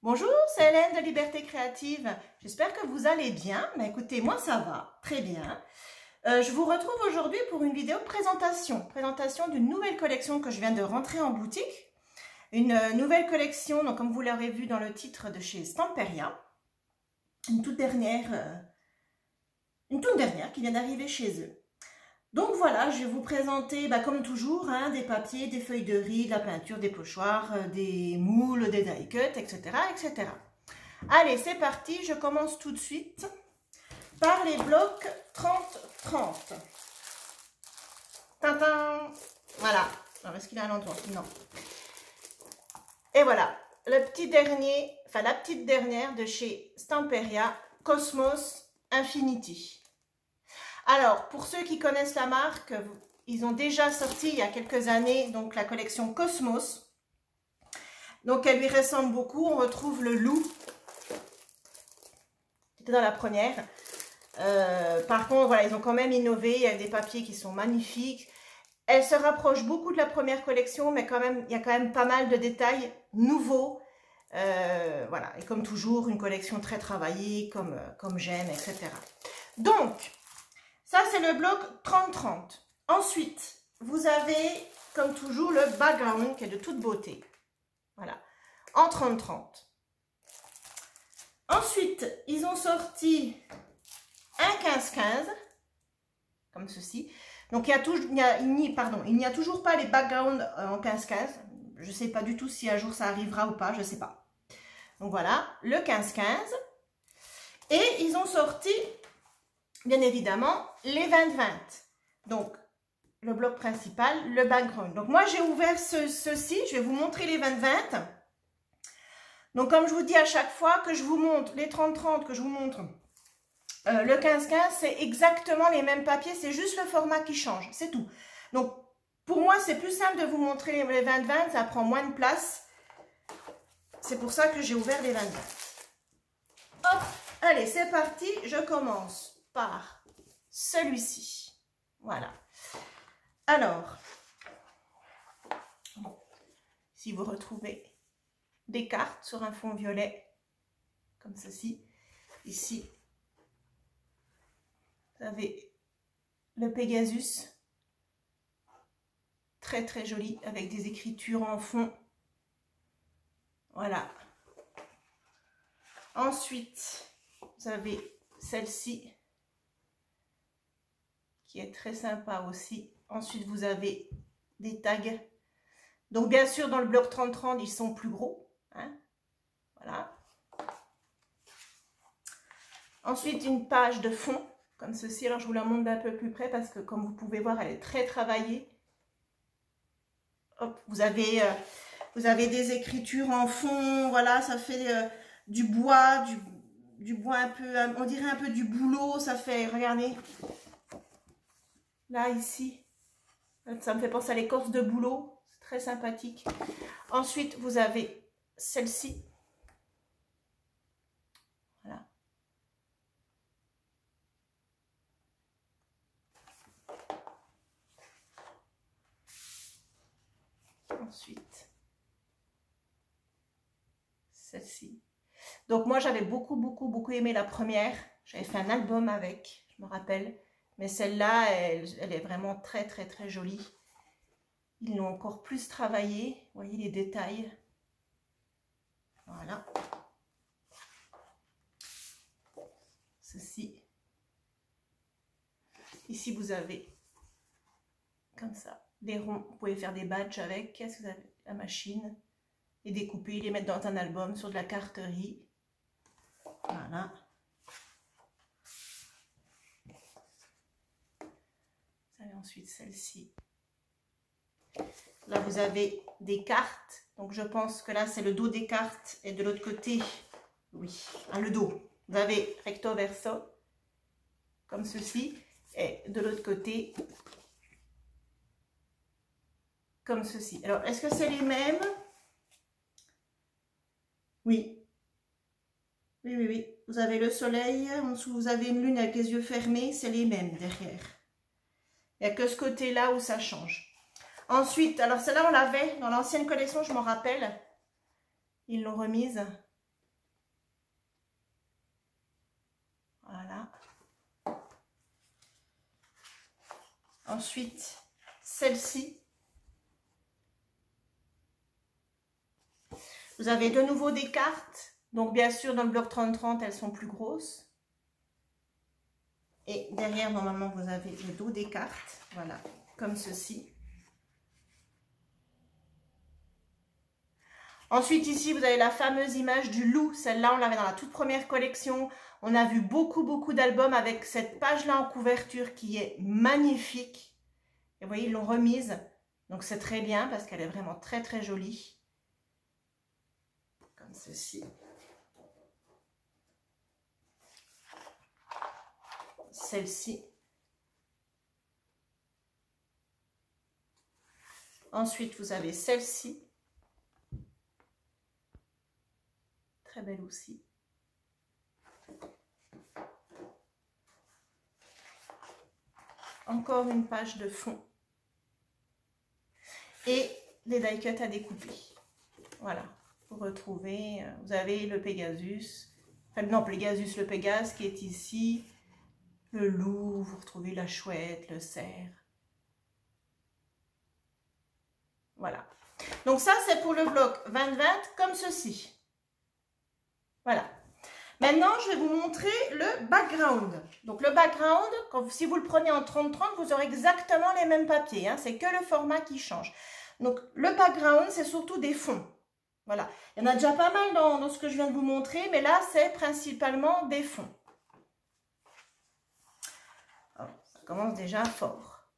Bonjour, c'est Hélène de Liberté Créative. J'espère que vous allez bien. Mais écoutez, moi ça va, très bien. Je vous retrouve aujourd'hui pour une vidéo présentation d'une nouvelle collection que je viens de rentrer en boutique. Une nouvelle collection, donc comme vous l'aurez vu dans le titre, de chez Stamperia. Une toute dernière qui vient d'arriver chez eux. Donc voilà, je vais vous présenter, comme toujours, des papiers, des feuilles de riz, de la peinture, des pochoirs, des moules, des die cuts, etc., etc. Allez, c'est parti, je commence tout de suite par les blocs 30-30. Tintin. Voilà. Alors, est-ce qu'il a un endroit? Non. Et voilà, la petite dernière de chez Stamperia, Cosmos Infinity. Alors, pour ceux qui connaissent la marque, ils ont déjà sorti il y a quelques années donc la collection Cosmos. Donc, elle lui ressemble beaucoup. On retrouve le loup. C'était dans la première. Par contre, voilà, ils ont quand même innové. Il y a des papiers qui sont magnifiques. Elle se rapproche beaucoup de la première collection, mais quand même, il y a quand même pas mal de détails nouveaux. Voilà, et comme toujours, une collection très travaillée, comme j'aime, etc. Donc, ça, c'est le bloc 30-30. Ensuite, vous avez, comme toujours, le background qui est de toute beauté. Voilà, en 30-30. Ensuite, ils ont sorti un 15-15, comme ceci. Donc, il n'y a toujours pas les backgrounds en 15-15. Je ne sais pas du tout si un jour ça arrivera ou pas, je ne sais pas. Donc, voilà, le 15-15. Et ils ont sorti, bien évidemment, les 20-20. Donc, le bloc principal, le background. Donc, moi, j'ai ouvert ceci. Je vais vous montrer les 20-20. Donc, comme je vous dis à chaque fois que je vous montre les 30-30, que je vous montre le 15-15, c'est exactement les mêmes papiers. C'est juste le format qui change. C'est tout. Donc, pour moi, c'est plus simple de vous montrer les 20-20. Ça prend moins de place. C'est pour ça que j'ai ouvert les 20-20. Hop, allez, c'est parti. Je commence par celui-ci. Voilà. Alors, si vous retrouvez des cartes sur un fond violet, comme ceci, ici, vous avez le Pegasus, très très joli, avec des écritures en fond. Voilà. Ensuite, vous avez celle-ci, qui est très sympa aussi. Ensuite, vous avez des tags. Donc, bien sûr, dans le bloc 30-30, ils sont plus gros. Hein. Voilà. Ensuite, une page de fond, comme ceci. Alors, je vous la montre d'un peu plus près parce que, comme vous pouvez voir, elle est très travaillée. Hop, vous avez des écritures en fond. Voilà, ça fait du bois, du bois un peu, on dirait un peu du bouleau. Ça fait, regardez, là, ici. Ça me fait penser à l'écorce de bouleau. C'est très sympathique. Ensuite, vous avez celle-ci. Voilà. Ensuite, celle-ci. Donc, moi, j'avais beaucoup aimé la première. J'avais fait un album avec, je me rappelle. Mais celle-là, elle est vraiment très jolie. Ils l'ont encore plus travaillé. Vous voyez les détails. Voilà. Ceci. Ici, vous avez comme ça des ronds. Vous pouvez faire des badges avec. Qu'est-ce que vous avez? La machine. Les découper, les mettre dans un album sur de la carterie. Voilà. Vous avez ensuite celle-ci. Là, vous avez des cartes. Donc, je pense que là, c'est le dos des cartes. Et de l'autre côté, oui, le dos. Vous avez recto verso, comme ceci. Et de l'autre côté, comme ceci. Alors, est-ce que c'est les mêmes? Oui. Oui. Vous avez le soleil. En dessous, vous avez une lune avec les yeux fermés. C'est les mêmes derrière. Il n'y a que ce côté-là où ça change. Ensuite, alors celle-là, on l'avait dans l'ancienne collection, je m'en rappelle. Ils l'ont remise. Ensuite, celle-ci. Vous avez de nouveau des cartes. Donc, bien sûr, dans le bloc 30-30, elles sont plus grosses. Et derrière, normalement, vous avez le dos des cartes. Voilà, comme ceci. Ensuite, ici, vous avez la fameuse image du loup. Celle-là, on l'avait dans la toute première collection. On a vu beaucoup d'albums avec cette page-là en couverture qui est magnifique. Et vous voyez, ils l'ont remise. Donc, c'est très bien parce qu'elle est vraiment très jolie. Comme ceci. Celle-ci. Ensuite, vous avez celle-ci. Très belle aussi. Encore une page de fond. Et les die cuts à découper. Voilà. Vous retrouvez, vous avez le Pégasus. Enfin, non, Pégasus, le Pégase qui est ici. Le loup, vous retrouvez la chouette, le cerf. Voilà. Donc ça, c'est pour le bloc 20-20 comme ceci. Voilà. Maintenant, je vais vous montrer le background. Donc le background, si vous le prenez en 30-30, vous aurez exactement les mêmes papiers. Hein. C'est que le format qui change. Donc le background, c'est surtout des fonds. Voilà. Il y en a déjà pas mal dans ce que je viens de vous montrer, mais là, c'est principalement des fonds. Alors, ça commence déjà fort.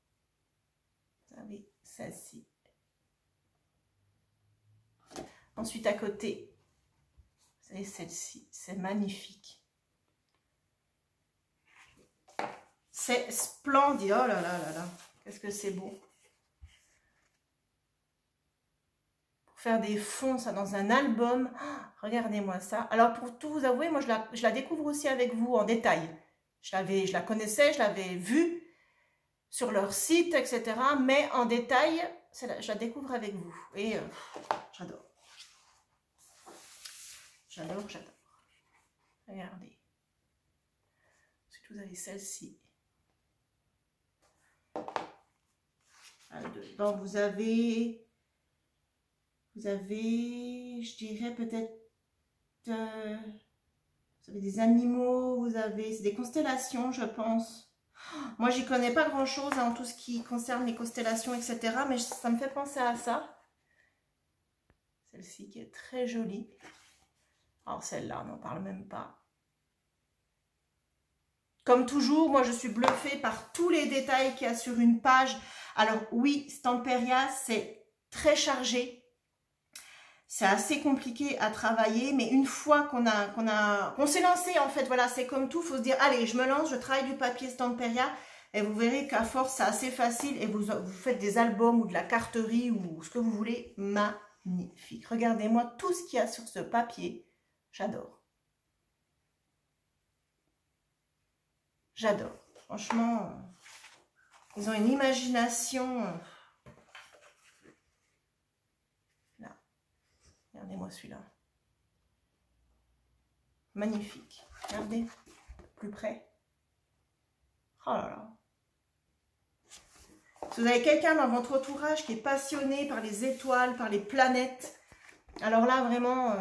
Vous avez celle-ci. Ensuite, à côté, vous avez celle-ci. C'est magnifique. C'est splendide. Oh là là là là. Qu'est-ce que c'est beau. Pour faire des fonds, ça, dans un album. Oh, regardez-moi ça. Alors, pour tout vous avouer, moi, je la découvre aussi avec vous en détail. Je la connaissais, je l'avais vue sur leur site, etc. Mais en détail, je la découvre avec vous. Et j'adore. J'adore. Regardez. Ensuite, vous avez celle-ci. Dedans, vous avez, je dirais peut-être, vous avez des animaux, vous avez, c'est des constellations, je pense. Moi, j'y connais pas grand-chose en tout ce qui concerne les constellations, etc. Mais ça me fait penser à ça. Celle-ci qui est très jolie. Alors celle-là, on n'en parle même pas. Comme toujours, moi je suis bluffée par tous les détails qu'il y a sur une page. Alors oui, Stamperia, c'est très chargé. C'est assez compliqué à travailler, mais une fois qu'on s'est lancé, en fait, voilà, c'est comme tout, il faut se dire, allez, je me lance, je travaille du papier Stamperia, et vous verrez qu'à force, c'est assez facile, et vous faites des albums ou de la carterie ou ce que vous voulez, magnifique. Regardez-moi tout ce qu'il y a sur ce papier, j'adore. J'adore. Franchement, ils ont une imagination. Là. Regardez-moi celui-là. Magnifique. Regardez. Plus près. Oh là là. Si vous avez quelqu'un dans votre entourage qui est passionné par les étoiles, par les planètes, alors là, vraiment,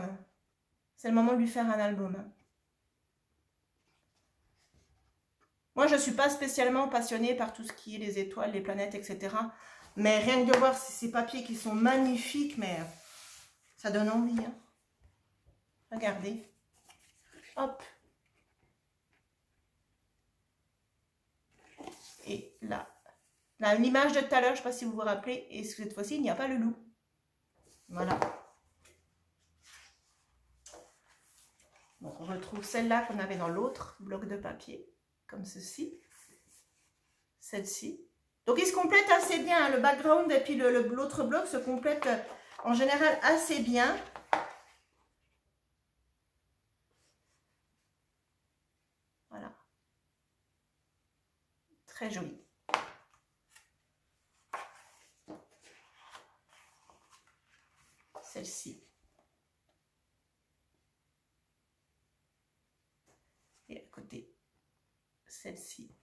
c'est le moment de lui faire un album. Hein. Moi, je ne suis pas spécialement passionnée par tout ce qui est les étoiles, les planètes, etc. Mais rien que de voir ces papiers qui sont magnifiques, mais ça donne envie. Hein. Regardez. Hop. Et là, l'image de tout à l'heure, je ne sais pas si vous vous rappelez, et cette fois-ci, il n'y a pas le loup. Voilà. Donc, on retrouve celle-là qu'on avait dans l'autre bloc de papier. Comme ceci, celle-ci. Donc ils se complètent assez bien, hein, le background et puis l'autre bloc se complètent en général assez bien. Voilà. Très joli. Celle-ci. Et à côté, celle-ci.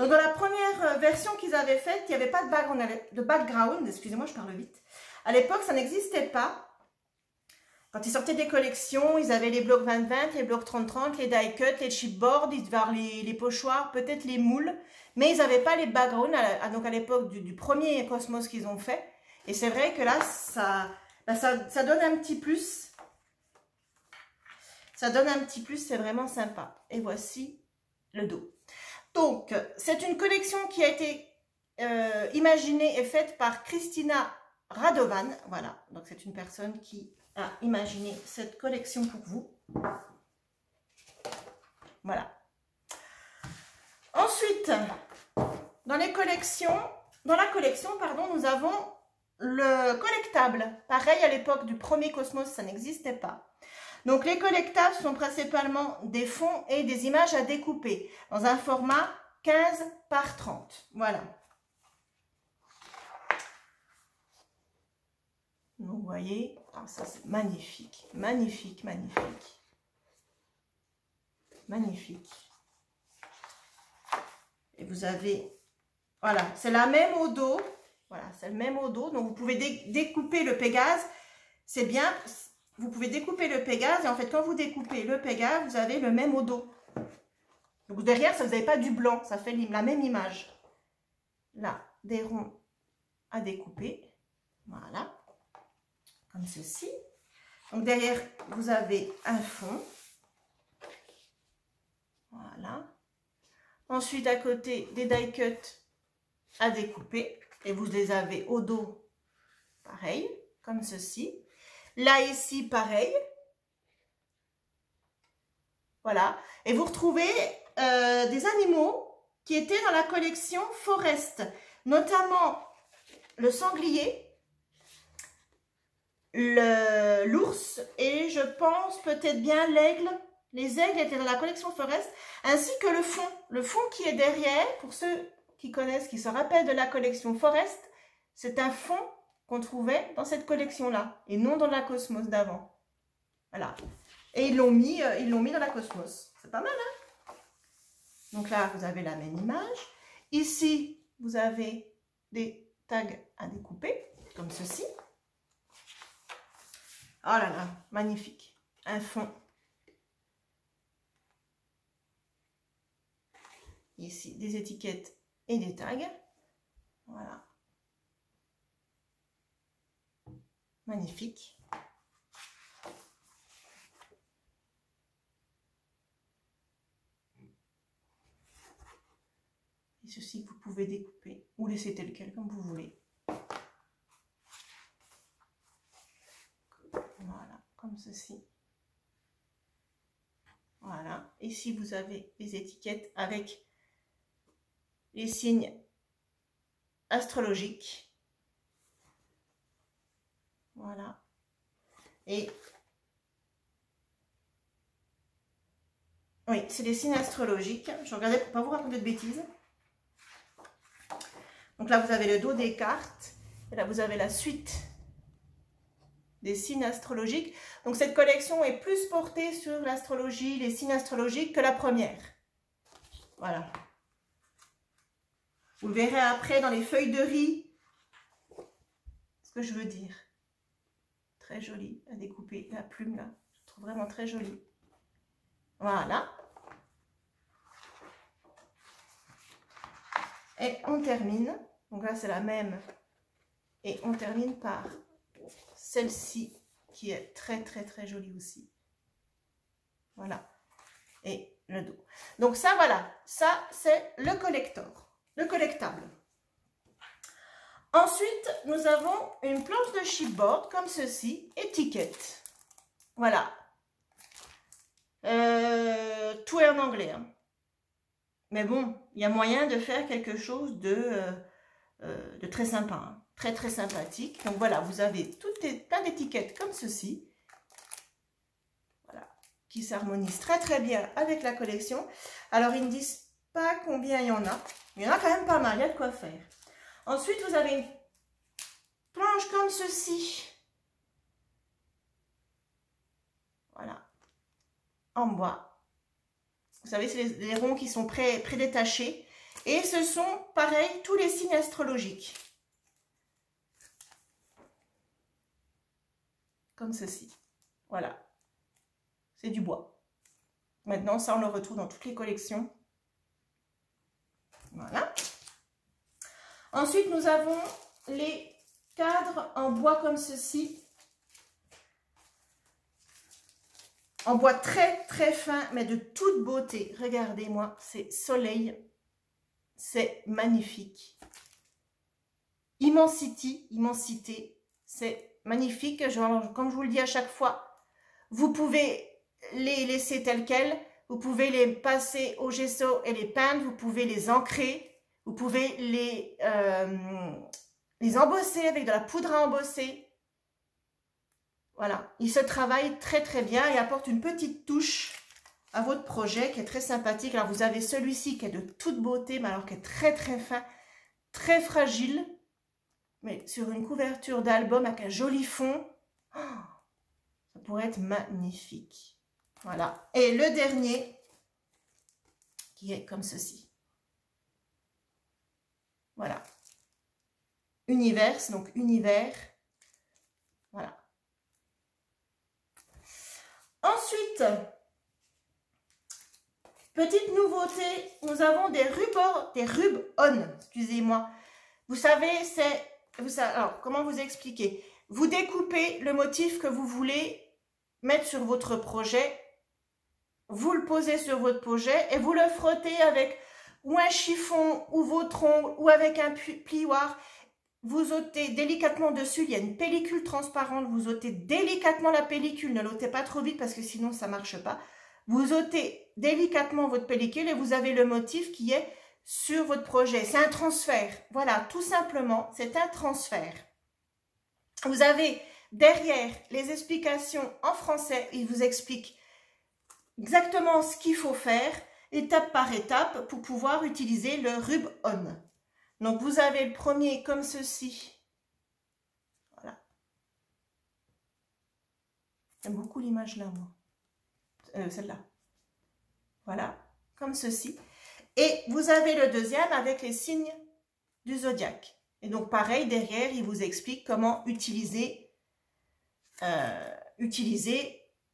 Donc dans la première version qu'ils avaient faite, il n'y avait pas de background, excusez-moi, je parle vite. À l'époque, ça n'existait pas. Quand ils sortaient des collections, ils avaient les blocs 20-20, les blocs 30-30, les die cut, les chipboards, ils devaient avoir les pochoirs, peut-être les moules, mais ils n'avaient pas les backgrounds, donc à l'époque du premier Cosmos qu'ils ont fait. Et c'est vrai que là, ça donne un petit plus. Ça donne un petit plus, c'est vraiment sympa. Et voici le dos. Donc, c'est une collection qui a été imaginée et faite par Christina Radovan. Voilà, donc c'est une personne qui a imaginé cette collection pour vous. Voilà. Ensuite, dans la collection, nous avons le collectable. Pareil, à l'époque du premier Cosmos, ça n'existait pas. Donc, les collectables sont principalement des fonds et des images à découper dans un format 15 par 30. Voilà. Donc, vous voyez, ça c'est magnifique, magnifique, magnifique. Magnifique. Et vous avez, voilà, c'est la même au dos. Voilà, c'est le même au dos. Donc, vous pouvez découper le Pégase. C'est bien, vous pouvez découper le Pégase. Et en fait, quand vous découpez le Pégase, vous avez le même au dos. Donc, derrière, ça, vous n'avez pas du blanc. Ça fait la même image. Là, des ronds à découper. Voilà. Comme ceci. Donc, derrière, vous avez un fond. Voilà. Ensuite, à côté, des die cut à découper. Et vous les avez au dos, pareil, comme ceci. Là, ici, pareil. Voilà. Et vous retrouvez des animaux qui étaient dans la collection Forest. Notamment le sanglier, l'ours et je pense peut-être bien l'aigle. Les aigles étaient dans la collection Forest, ainsi que le fond. Le fond qui est derrière, pour ceux qui connaissent, qui se rappellent de la collection Forest, c'est un fond qu'on trouvait dans cette collection-là, et non dans la Cosmos d'avant. Voilà. Et ils l'ont mis dans la Cosmos. C'est pas mal, hein? Donc là, vous avez la même image. Ici, vous avez des tags à découper, comme ceci. Oh là là, magnifique. Un fond. Ici, des étiquettes et des tags. Voilà. Magnifique. Et ceci, vous pouvez découper ou laisser tel quel comme vous voulez. Voilà, comme ceci. Voilà. Ici, vous avez les étiquettes avec les signes astrologiques. Voilà. Et oui, c'est des signes astrologiques. Je regardais pour ne pas vous raconter de bêtises. Donc là, vous avez le dos des cartes. Et là, vous avez la suite des signes astrologiques. Donc cette collection est plus portée sur l'astrologie, les signes astrologiques que la première. Voilà. Vous le verrez après dans les feuilles de riz. Ce que je veux dire. Très joli à découper. La plume là, je trouve vraiment très jolie. Voilà. Et on termine. Donc là, c'est la même. Et on termine par celle-ci qui est très, très, très jolie aussi. Voilà. Et le dos. Donc ça, voilà. Ça, c'est le collector. Le collectable. Ensuite, nous avons une planche de chipboard comme ceci. Étiquette. Voilà. Tout est en anglais. Hein. Mais bon, il y a moyen de faire quelque chose de très sympa. Hein. Très, très sympathique. Donc voilà, vous avez plein d'étiquettes comme ceci. Voilà. Qui s'harmonisent très, très bien avec la collection. Alors, ils ne disent pas combien il y en a. Il y en a quand même pas mal. Il y a de quoi faire. Ensuite, vous avez une planche comme ceci. Voilà. En bois. Vous savez, c'est les ronds qui sont prédétachés. Et ce sont, pareil, tous les signes astrologiques. Comme ceci. Voilà. C'est du bois. Maintenant, ça, on le retrouve dans toutes les collections. Voilà. Ensuite, nous avons les cadres en bois comme ceci. En bois très, très fin, mais de toute beauté. Regardez-moi, c'est soleil. C'est magnifique. Immensité. C'est magnifique. Genre, comme je vous le dis à chaque fois, vous pouvez les laisser tels quels. Vous pouvez les passer au gesso et les peindre. Vous pouvez les ancrer. Vous pouvez les embosser avec de la poudre à embosser. Voilà. Il se travaille très très bien et apporte une petite touche à votre projet qui est très sympathique. Alors vous avez celui-ci qui est de toute beauté, mais alors qui est très très fin, très fragile. Mais sur une couverture d'album avec un joli fond, oh, ça pourrait être magnifique. Voilà. Et le dernier, qui est comme ceci. Voilà. Univers, donc univers. Voilà. Ensuite, petite nouveauté, nous avons des rub-on, excusez-moi. Vous savez, alors, comment vous expliquer? Vous découpez le motif que vous voulez mettre sur votre projet, vous le posez sur votre projet et vous le frottez avec ou un chiffon ou votre ongle ou avec un plioir. Vous ôtez délicatement dessus, il y a une pellicule transparente, vous ôtez délicatement la pellicule, ne l'ôtez pas trop vite parce que sinon ça ne marche pas. Vous ôtez délicatement votre pellicule et vous avez le motif qui est sur votre projet. C'est un transfert, voilà, tout simplement, c'est un transfert. Vous avez derrière les explications en français, il vous explique exactement ce qu'il faut faire, étape par étape, pour pouvoir utiliser le rub-on. Donc, vous avez le premier comme ceci. Voilà. J'aime beaucoup l'image là, moi. Celle-là. Voilà, comme ceci. Et vous avez le deuxième avec les signes du zodiaque. Et donc, pareil, derrière, il vous explique comment utiliser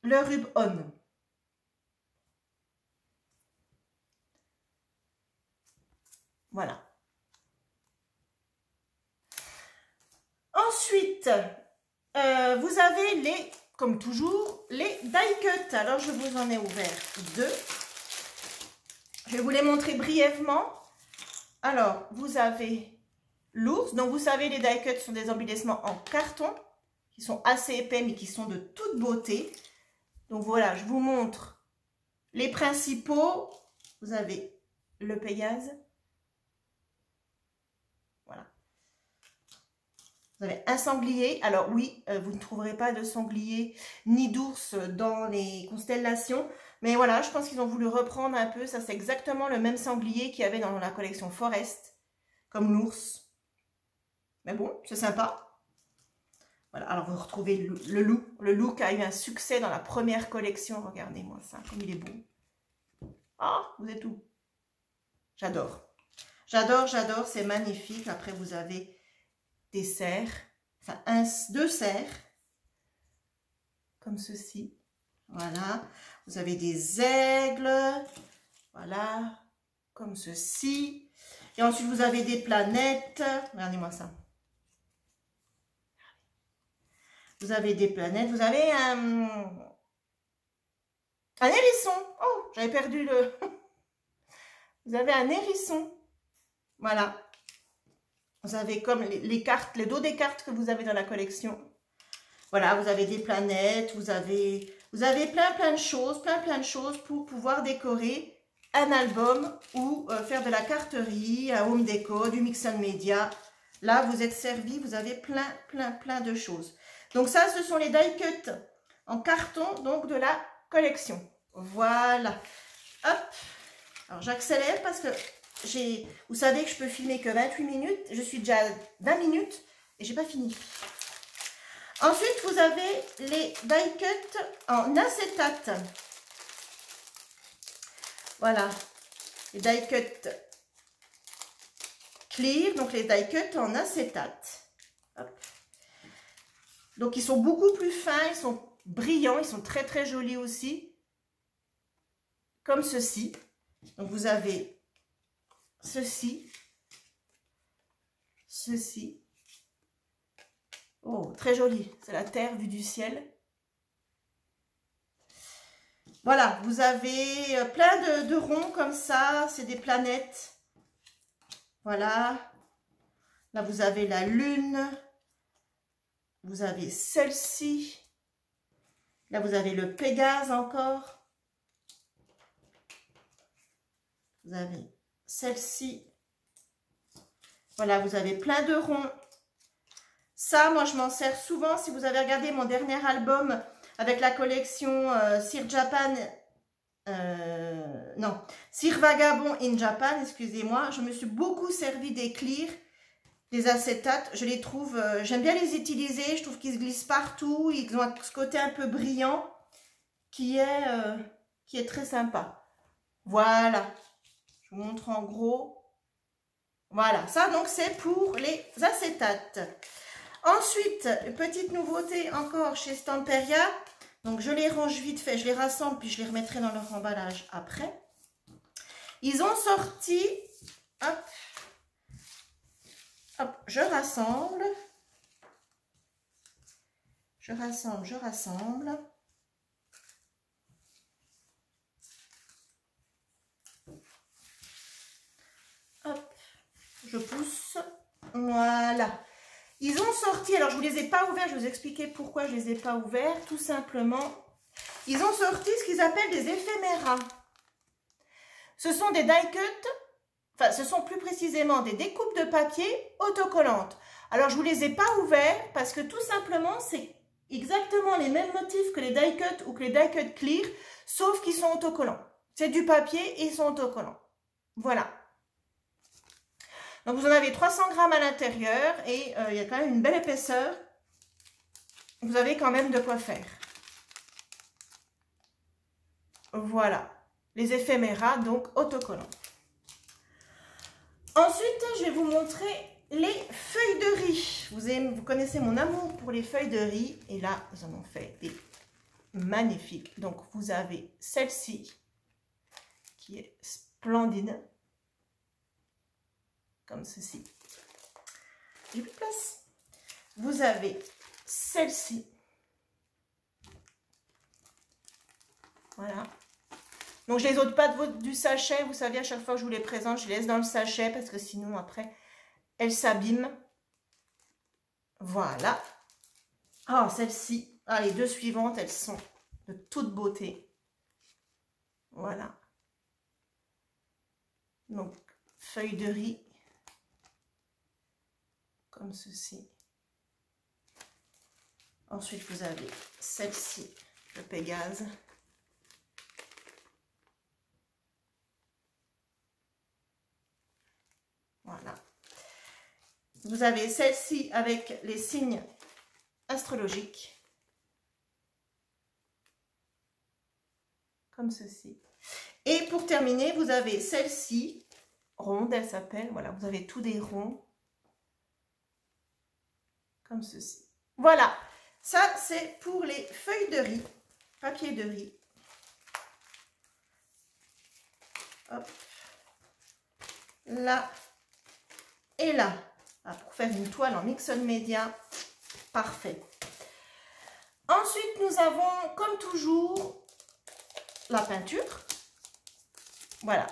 le rub-on. Voilà. Ensuite, vous avez comme toujours, les die cut. Alors, je vous en ai ouvert deux. Je vais vous les montrer brièvement. Alors, vous avez l'ours. Donc, vous savez, les die cut sont des embellissements en carton qui sont assez épais, mais qui sont de toute beauté. Donc, voilà, je vous montre les principaux. Vous avez le Pégase. Voilà. Vous avez un sanglier. Alors oui, vous ne trouverez pas de sanglier ni d'ours dans les constellations. Mais voilà, je pense qu'ils ont voulu reprendre un peu. Ça, c'est exactement le même sanglier qu'il y avait dans la collection Forest, comme l'ours. Mais bon, c'est sympa. Voilà, alors vous retrouvez le loup. Le loup qui a eu un succès dans la première collection. Regardez-moi ça, comme il est beau. Ah, vous êtes où? J'adore. J'adore, c'est magnifique. Après, vous avez des cerfs, enfin deux cerfs, comme ceci, voilà, vous avez des aigles, voilà, comme ceci, et ensuite vous avez des planètes, regardez-moi ça, vous avez des planètes, vous avez un hérisson, oh, j'avais perdu le, vous avez un hérisson, voilà. Vous avez comme les cartes, les dos des cartes que vous avez dans la collection. Voilà, vous avez des planètes, vous avez plein de choses pour pouvoir décorer un album ou faire de la carterie, un home déco, du mix and media. Là, vous êtes servi, vous avez plein de choses. Donc ça, ce sont les die cut en carton donc de la collection. Voilà. Hop. Alors j'accélère parce que vous savez que je peux filmer que 28 minutes. Je suis déjà à 20 minutes et j'ai pas fini. Ensuite, vous avez les die cut en acétate. Voilà. Les die cut clear, donc les die cut en acétate. Hop. Donc ils sont beaucoup plus fins, ils sont brillants, ils sont très très jolis aussi. Comme ceci. Donc vous avez ceci. Ceci. Oh, très joli. C'est la terre vue du ciel. Voilà, vous avez plein de ronds comme ça. C'est des planètes. Voilà. Là, vous avez la lune. Vous avez celle-ci. Là, vous avez le Pégase encore. Vous avez celle-ci. Voilà, vous avez plein de ronds. Ça, moi, je m'en sers souvent. Si vous avez regardé mon dernier album avec la collection Sir Japan, non, Sir Vagabond in Japan, excusez-moi, je me suis beaucoup servi des clears, des acétates. Je les trouve, j'aime bien les utiliser. Je trouve qu'ils se glissent partout. Ils ont ce côté un peu brillant qui est très sympa. Voilà, je vous montre en gros. Voilà, ça donc c'est pour les acétates. Ensuite, petite nouveauté encore chez Stamperia. Donc je les range vite fait, je les rassemble puis je les remettrai dans leur emballage après. Ils ont sorti, hop, hop, je rassemble. Je rassemble, je rassemble. Hop, je pousse. Voilà. Ils ont sorti, alors je ne vous les ai pas ouverts, je vais vous expliquer pourquoi je ne les ai pas ouverts. Tout simplement, ils ont sorti ce qu'ils appellent des éphéméras. Ce sont des die cut, enfin ce sont plus précisément des découpes de papier autocollantes. Alors je ne vous les ai pas ouverts parce que tout simplement c'est exactement les mêmes motifs que les die cut ou que les die cut clear, sauf qu'ils sont autocollants. C'est du papier et ils sont autocollants. Voilà. Donc vous en avez 300 grammes à l'intérieur et il y a quand même une belle épaisseur. Vous avez quand même de quoi faire. Voilà. Les éphéméras, donc autocollants. Ensuite, je vais vous montrer les feuilles de riz. Vous connaissez mon amour pour les feuilles de riz. Et là, nous en avons fait des magnifiques. Donc, vous avez celle-ci qui est splendide. Comme ceci. J'ai plus de place. Vous avez celle-ci. Voilà. Donc, je les ôte pas du sachet. Vous savez, à chaque fois que je vous les présente, je les laisse dans le sachet parce que sinon, après, elles s'abîment. Voilà. Ah, celle-ci. Ah, les deux suivantes, elles sont de toute beauté. Voilà. Donc, feuille de riz. Comme ceci. Ensuite, vous avez celle-ci, le Pégase. Voilà. Vous avez celle-ci avec les signes astrologiques. Comme ceci. Et pour terminer, vous avez celle-ci, ronde, elle s'appelle. Voilà, vous avez tous des ronds. Comme ceci. Voilà, ça c'est pour les feuilles de riz, papier de riz. Hop. Là et là. Ah, pour faire une toile en Mixon Media, parfait. Ensuite, nous avons, comme toujours, la peinture. Voilà.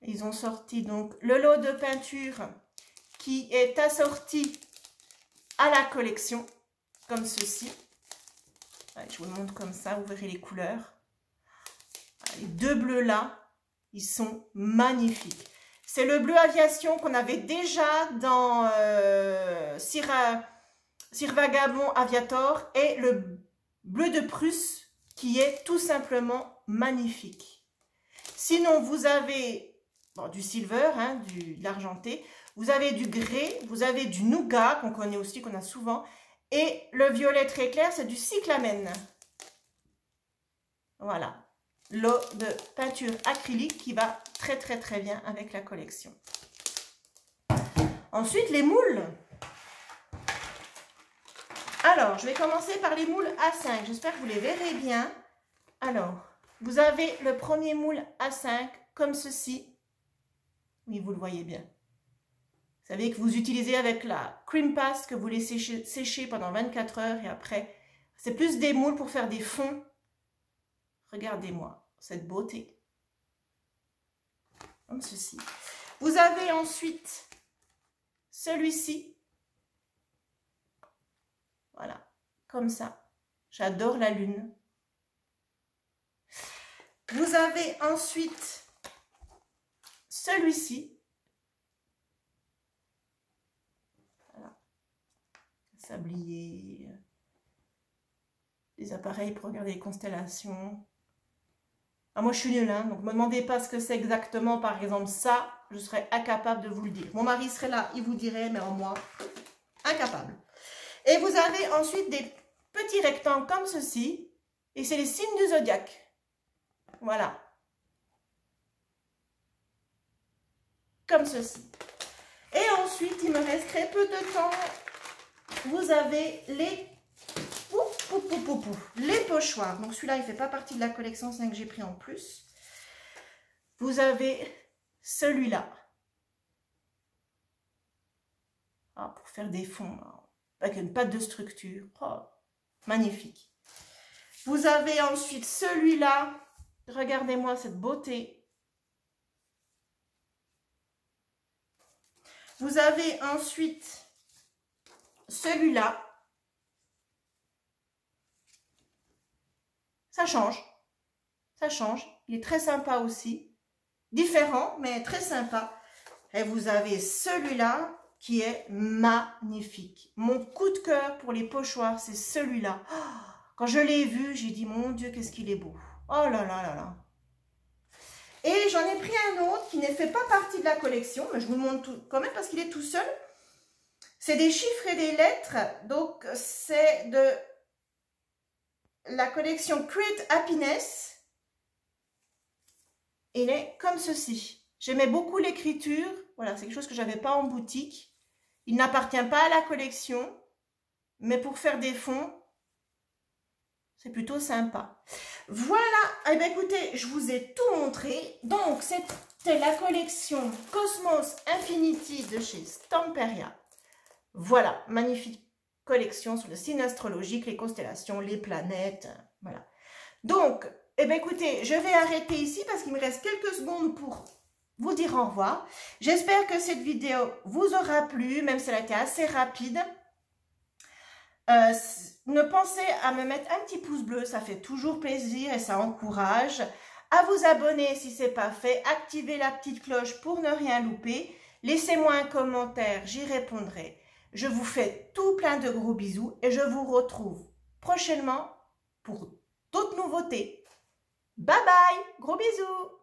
Ils ont sorti donc le lot de peinture qui est assorti à la collection, comme ceci. Allez, je vous le montre comme ça, vous verrez les couleurs. Les deux bleus là, ils sont magnifiques. C'est le bleu aviation qu'on avait déjà dans Sir Vagabond Aviator et le bleu de Prusse qui est tout simplement magnifique. Sinon, vous avez bon, du silver, hein, de l'argenté. Vous avez du grès, vous avez du nougat, qu'on connaît aussi, qu'on a souvent. Et le violet très clair, c'est du cyclamen. Voilà. Lot de peinture acrylique qui va très très très bien avec la collection. Ensuite, les moules. Alors, je vais commencer par les moules A5. J'espère que vous les verrez bien. Alors, vous avez le premier moule A5 comme ceci. Oui, vous le voyez bien. Vous savez que vous utilisez avec la cream paste que vous laissez sécher pendant 24 heures et après, c'est plus des moules pour faire des fonds. Regardez-moi cette beauté. Comme ceci. Vous avez ensuite celui-ci. Voilà, comme ça. J'adore la lune. Vous avez ensuite celui-ci. Voilà. Sablier. Des appareils pour regarder les constellations. Ah, moi, je suis nulle, hein, donc ne me demandez pas ce que c'est exactement. Par exemple, ça, je serais incapable de vous le dire. Mon mari serait là, il vous dirait, mais en moi, incapable. Et vous avez ensuite des petits rectangles comme ceci. Et c'est les signes du zodiaque. Voilà. Comme ceci. Et ensuite, il me reste très peu de temps. Vous avez les les pochoirs. Donc celui-là, il ne fait pas partie de la collection, c'est un que j'ai pris en plus. Vous avez celui-là. Ah, pour faire des fonds, avec une pâte de structure. Oh, magnifique. Vous avez ensuite celui-là. Regardez-moi cette beauté. Vous avez ensuite celui-là. Ça change. Ça change. Il est très sympa aussi. Différent, mais très sympa. Et vous avez celui-là qui est magnifique. Mon coup de cœur pour les pochoirs, c'est celui-là. Oh, quand je l'ai vu, j'ai dit, mon Dieu, qu'est-ce qu'il est beau. Oh là là là là. Et j'en ai pris un autre qui ne fait pas partie de la collection, mais je vous le montre tout, quand même parce qu'il est tout seul. C'est des chiffres et des lettres. Donc, c'est de la collection Create Happiness. Il est comme ceci. J'aimais beaucoup l'écriture. Voilà, c'est quelque chose que je n'avais pas en boutique. Il n'appartient pas à la collection. Mais pour faire des fonds, c'est plutôt sympa. Voilà. Eh bien, écoutez, je vous ai tout montré. Donc, c'était la collection Cosmos Infinity de chez Stamperia. Voilà, magnifique collection sur le signe astrologique, les constellations, les planètes, voilà. Donc, eh bien écoutez, je vais arrêter ici parce qu'il me reste quelques secondes pour vous dire au revoir. J'espère que cette vidéo vous aura plu, même si elle a été assez rapide. Ne pensez à me mettre un petit pouce bleu, ça fait toujours plaisir et ça encourage. À vous abonner si ce n'est pas fait, activez la petite cloche pour ne rien louper. Laissez-moi un commentaire, j'y répondrai. Je vous fais tout plein de gros bisous et je vous retrouve prochainement pour d'autres nouveautés. Bye bye, gros bisous.